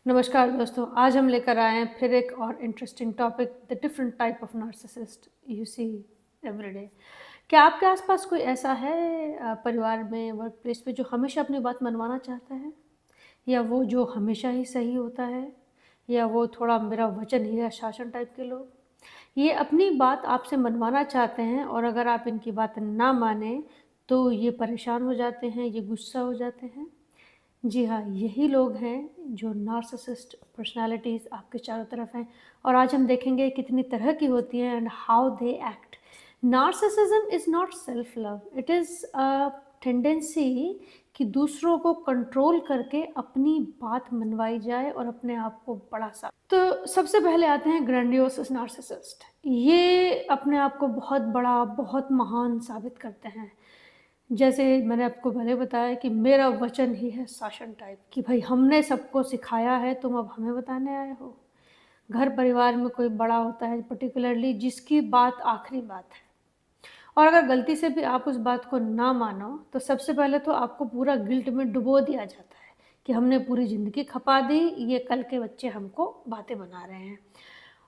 नमस्कार दोस्तों, आज हम लेकर आए हैं फिर एक और interesting topic, the different type of narcissist you see everyday. क्या आपके आसपास कोई ऐसा है परिवार में, वर्क प्लेस पे, जो हमेशा अपनी बात मनवाना चाहता है, या वो जो हमेशा ही सही होता है, या वो थोड़ा मेरा वचन ही है शासन टाइप के लोग? ये अपनी बात आपसे मनवाना चाहते हैं और अगर आप इनकी बात ना माने तो ये परेशान हो जाते हैं, ये गुस्सा हो जाते हैं। जी हाँ, यही लोग हैं जो नार्सिसिस्ट पर्सनैलिटीज़ आपके चारों तरफ हैं और आज हम देखेंगे कितनी तरह की होती हैं and how they act. Narcissism is not self love, it is a tendency कि दूसरों को कंट्रोल करके अपनी बात मनवाई जाए और अपने आप को बड़ा सा। तो सबसे पहले आते हैं ग्रैंडियोसिस नार्सिसिस्ट। ये अपने आप को बहुत बड़ा, बहुत महान साबित करते हैं। जैसे मैंने आपको पहले बताया कि मेरा वचन ही है शासन टाइप, कि भाई हमने सबको सिखाया है, तुम अब हमें बताने आए हो। घर परिवार में कोई बड़ा होता है पर्टिकुलरली, जिसकी बात आखिरी बात है, और अगर गलती से भी आप उस बात को ना मानो तो सबसे पहले तो आपको पूरा गिल्ट में डुबो दिया जाता है कि हमने पूरी ज़िंदगी खपा दी, ये कल के बच्चे हमको बातें बना रहे हैं।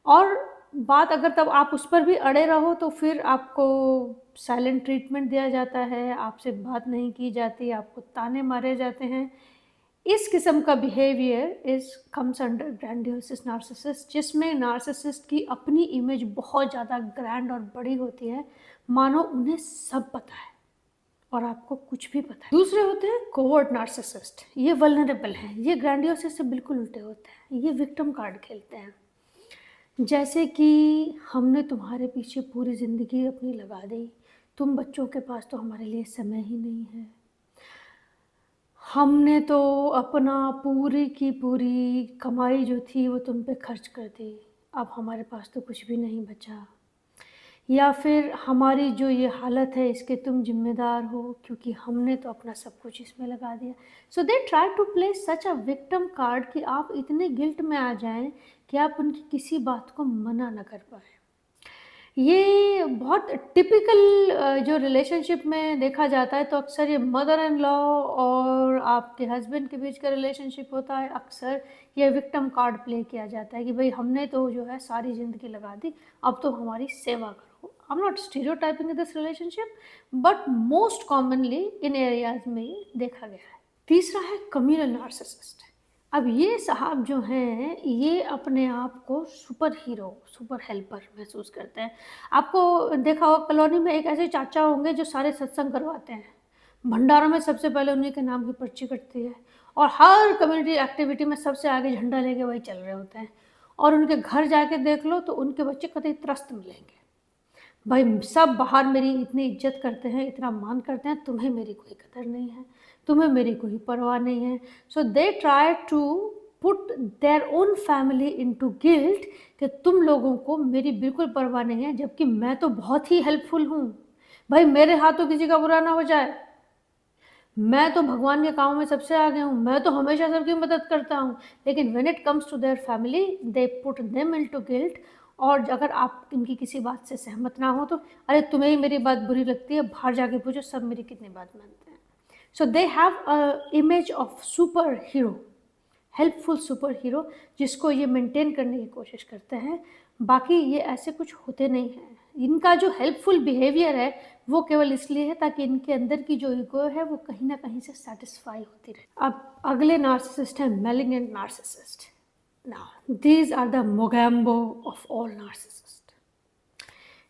और बात अगर तब आप उस पर भी अड़े रहो तो फिर आपको साइलेंट ट्रीटमेंट दिया जाता है, आपसे बात नहीं की जाती, आपको ताने मारे जाते हैं। इस किस्म का behaviour is comes under grandiose narcissist, जिसमें नार्सिसिस्ट की अपनी इमेज बहुत ज़्यादा ग्रैंड और बड़ी होती है, मानो उन्हें सब पता है और आपको कुछ भी पता है। दूसरे होते हैं कोवर्ट नार्सिसिस्ट। ये वल्नरेबल हैं, ये ग्रैंडियोसिस से बिल्कुल उल्टे होते हैं, ये विक्टिम कार्ड खेलते हैं। जैसे कि हमने तुम्हारे पीछे पूरी ज़िंदगी अपनी लगा दी, तुम बच्चों के पास तो हमारे लिए समय ही नहीं है। हमने तो अपना पूरी की पूरी कमाई जो थी वो तुम पे खर्च कर दी, अब हमारे पास तो कुछ भी नहीं बचा। या फिर हमारी जो ये हालत है इसके तुम ज़िम्मेदार हो, क्योंकि हमने तो अपना सब कुछ इसमें लगा दिया। So they try to play such a victim card कि आप इतने गिल्ट में आ जाएँ कि आप उनकी किसी बात को मना ना कर पाएँ। ये बहुत टिपिकल जो रिलेशनशिप में देखा जाता है, तो अक्सर ये मदर इन लॉ और आपके हस्बैंड के बीच का रिलेशनशिप होता है। अक्सर ये विक्टिम कार्ड प्ले किया जाता है कि भाई हमने तो जो है सारी ज़िंदगी लगा दी, अब तो हमारी सेवा करो। I am not stereotyping in this relationship, but most commonly in areas में ये देखा गया है। तीसरा है कम्युनल नार्सिसिस्ट। अब ये साहब जो हैं, ये अपने आप को सुपर हीरो, सुपर हेल्पर महसूस करते हैं। आपको देखा होगा कॉलोनी में एक ऐसे चाचा होंगे जो सारे सत्संग करवाते हैं। भंडारों में सबसे पहले उन्हीं के नाम की पर्ची कटती है और हर कम्युनिटी एक्टिविटी में सबसे आगे झंडा लेके वही चल रहे होते हैं। और उनके घर जाके देख लो तो उनके बच्चे कतई त्रस्त मिलेंगे। भाई सब बाहर मेरी इतनी इज्जत करते हैं, इतना मान करते हैं, तुम्हें मेरी कोई कदर नहीं है, तुम्हें मेरी कोई परवाह नहीं है। So they try to put their own family into guilt कि तुम लोगों को मेरी बिल्कुल परवाह नहीं है, जबकि मैं तो बहुत ही हेल्पफुल हूँ। भाई मेरे हाथों किसी का बुरा ना हो जाए, मैं तो भगवान के कामों में सबसे आगे हूँ, मैं तो हमेशा सबकी मदद करता हूँ। लेकिन when it comes to their family, they put them into guilt. और अगर आप इनकी किसी बात से सहमत ना हो तो अरे तुम्हें ही मेरी बात बुरी लगती है, बाहर जाके पूछो, सब मेरी कितनी बात मानते हैं। So they have a image of super hero, helpful super hero, जिसको ये मेंटेन करने की कोशिश करते हैं। बाकी ये ऐसे कुछ होते नहीं हैं। इनका जो हेल्पफुल बिहेवियर है वो केवल इसलिए है ताकि इनके अंदर की जो ईगो है वो कहीं ना कहीं से सेटिस्फाई होती रहे। अब अगले नार्सिसिस्ट हैं malignant narcissist. Now these are the Mogambo of all narcissist.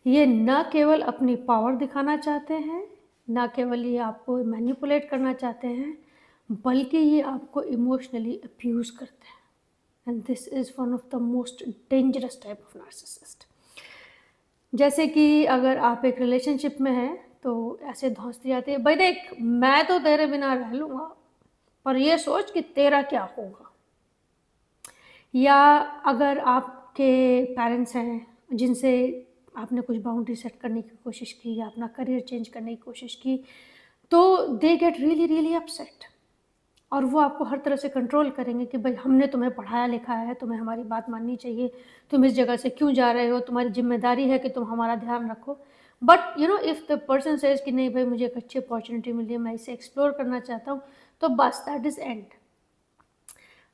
ये न केवल अपनी पावर दिखाना चाहते हैं, ना केवल ये आपको मैनिपुलेट करना चाहते हैं, बल्कि ये आपको इमोशनली अब्यूज़ करते हैं। And this is one of the most dangerous type of narcissist. जैसे कि अगर आप एक रिलेशनशिप में हैं तो ऐसे धौंसती जाती है, भाई देख मैं तो तेरे बिना रह लूँगा, पर ये सोच कि तेरा क्या होगा। या अगर आपके पेरेंट्स हैं जिनसे आपने कुछ बाउंड्री सेट करने की कोशिश की या अपना करियर चेंज करने की कोशिश की, तो they get really really upset और वो आपको हर तरह से कंट्रोल करेंगे कि भाई हमने तुम्हें पढ़ाया लिखाया है, तुम्हें हमारी बात माननी चाहिए, तुम इस जगह से क्यों जा रहे हो, तुम्हारी जिम्मेदारी है कि तुम हमारा ध्यान रखो। But you know if the person says कि नहीं भाई मुझे एक अच्छी अपॉर्चुनिटी मिली है, मैं इसे एक्सप्लोर करना चाहता हूँ, तो बस दैट इज़ एंड।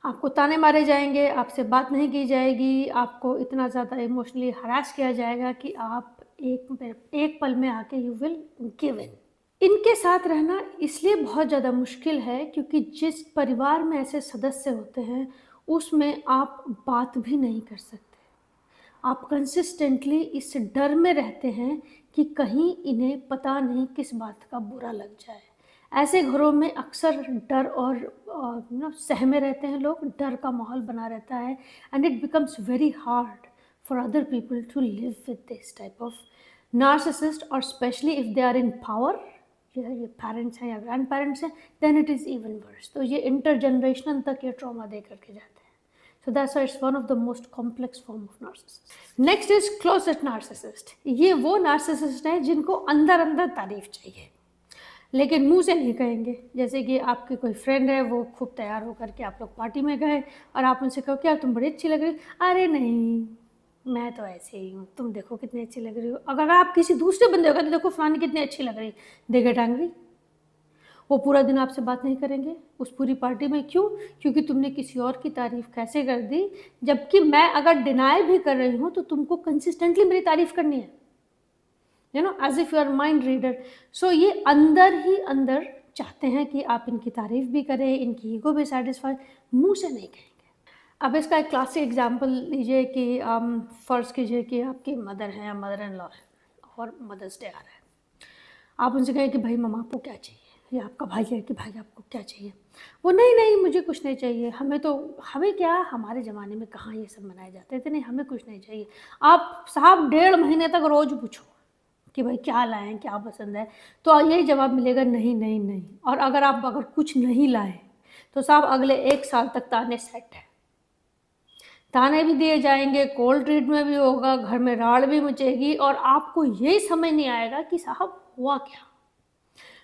आपको ताने मारे जाएँगे, आपसे बात नहीं की जाएगी, आपको इतना ज़्यादा इमोशनली हरास किया जाएगा कि आप एक पल में आके यू विल गिव इन। इनके साथ रहना इसलिए बहुत ज़्यादा मुश्किल है क्योंकि जिस परिवार में ऐसे सदस्य होते हैं, उसमें आप बात भी नहीं कर सकते। आप कंसिस्टेंटली इस डर में रहते हैं कि कहीं इन्हें पता नहीं किस बात का बुरा लग जाए। ऐसे घरों में अक्सर डर और सहमे रहते हैं लोग, डर का माहौल बना रहता है and it becomes very hard for other people to live with this type of narcissist और specially if they are in power, ये पेरेंट्स हैं या ग्रैंड पेरेंट्स हैं, then it is even worse. तो ये इंटरजनरेशनल तक ये ट्रॉमा दे करके जाते हैं। So that's why it's one of the most complex form of narcissist. Next is closet narcissist. ये वो narcissist हैं जिनको अंदर अंदर तारीफ चाहिए लेकिन मुंह से नहीं कहेंगे। जैसे कि आपके कोई फ्रेंड है, वो खूब तैयार होकर के आप लोग पार्टी में गए और आप उनसे कहो कि यार तुम बड़ी अच्छी लग रही हो। अरे नहीं, मैं तो ऐसे ही हूँ, तुम देखो कितनी अच्छी लग रही हो। अगर आप किसी दूसरे बंदे को कहते देखो फलानी कितनी अच्छी लग रही है, दे गेट एंग्री। वो पूरा दिन आपसे बात नहीं करेंगे उस पूरी पार्टी में। क्यों? क्योंकि तुमने किसी और की तारीफ़ कैसे कर दी, जबकि मैं अगर डिनाई भी कर रही हूँ तो तुमको कंसिस्टेंटली मेरी तारीफ़ करनी है, you know, as if you are mind reader. So ये अंदर ही अंदर चाहते हैं कि आप इनकी तारीफ़ भी करें, इनकी ईगो भी सेटिस्फाई, मुंह से नहीं कहेंगे। अब इसका एक क्लासिक एग्जांपल लीजिए कि फ़र्ज़ कीजिए कि आपकी मदर हैं या मदर इन लॉ है और मदर्स डे आ रहा है। आप उनसे कहें कि भाई मम्मा आपको क्या चाहिए, या आपका भाई है कि भाई आपको क्या चाहिए। वो नहीं नहीं मुझे कुछ नहीं चाहिए, हमें क्या, हमारे ज़माने में कहाँ ये सब मनाए जाते थे, नहीं हमें कुछ नहीं चाहिए। आप साहब 1.5 महीने तक रोज़ पूछो कि भाई क्या लाएँ, क्या पसंद है, तो यही जवाब मिलेगा नहीं नहीं नहीं। और अगर कुछ नहीं लाए तो साहब अगले 1 साल तक ताने सेट है। ताने भी दिए जाएंगे, कोल्ड ट्रीटमेंट भी होगा, घर में राड़ भी मचेगी और आपको ये समझ नहीं आएगा कि साहब हुआ क्या।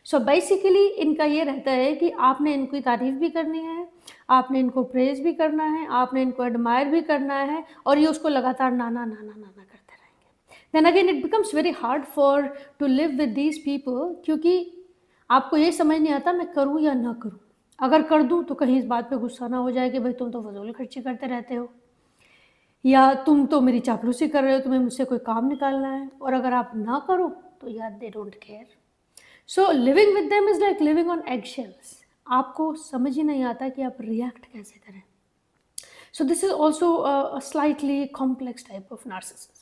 सो बेसिकली इनका ये रहता है कि आपने इनकी तारीफ़ भी करनी है, आपने इनको प्रेज़ भी करना है, आपने इनको एडमायर भी करना है और ये उसको लगातार ना करते रहेंगे। Then again it becomes very hard for to live with these people क्योंकि आपको ये समझ नहीं आता मैं करूँ या ना करूँ। अगर कर दूँ तो कहीं इस बात पे गुस्सा ना हो जाए कि भाई तुम तो फ़िज़ूल खर्ची करते रहते हो, या तुम तो मेरी चापलूसी कर रहे हो, तुम्हें मुझसे कोई काम निकालना है। और अगर आप ना करो तो यार they don't care. So living with them is like living on eggshells. आपको समझ ही नहीं आता कि आप रिएक्ट कैसे करें। So this is also a slightly complex type of narcissism.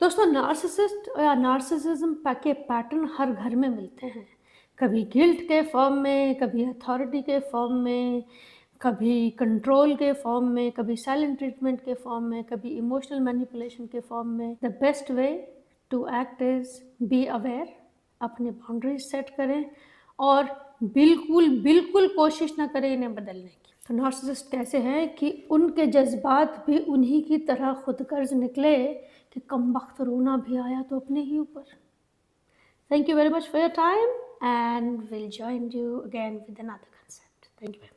दोस्तों नार्सिसिस्ट या नार्सिसिज्म के पैटर्न हर घर में मिलते हैं। कभी गिल्ट के फॉर्म में, कभी अथॉरिटी के फॉर्म में, कभी कंट्रोल के फॉर्म में, कभी साइलेंट ट्रीटमेंट के फॉर्म में, कभी इमोशनल मैनिपुलेशन के फॉर्म में। The best way to act is be aware, अपनी बाउंड्रीज सेट करें और बिल्कुल बिल्कुल कोशिश ना करें इन्हें बदलने की। तो नार्सिसिस्ट कैसे हैं कि उनके जज्बात भी उन्हीं की तरह खुदगर्ज निकले कि कमबख्त रोना भी आया तो अपने ही ऊपर। Thank you very much for your time and will join you again with another concept. Thank you.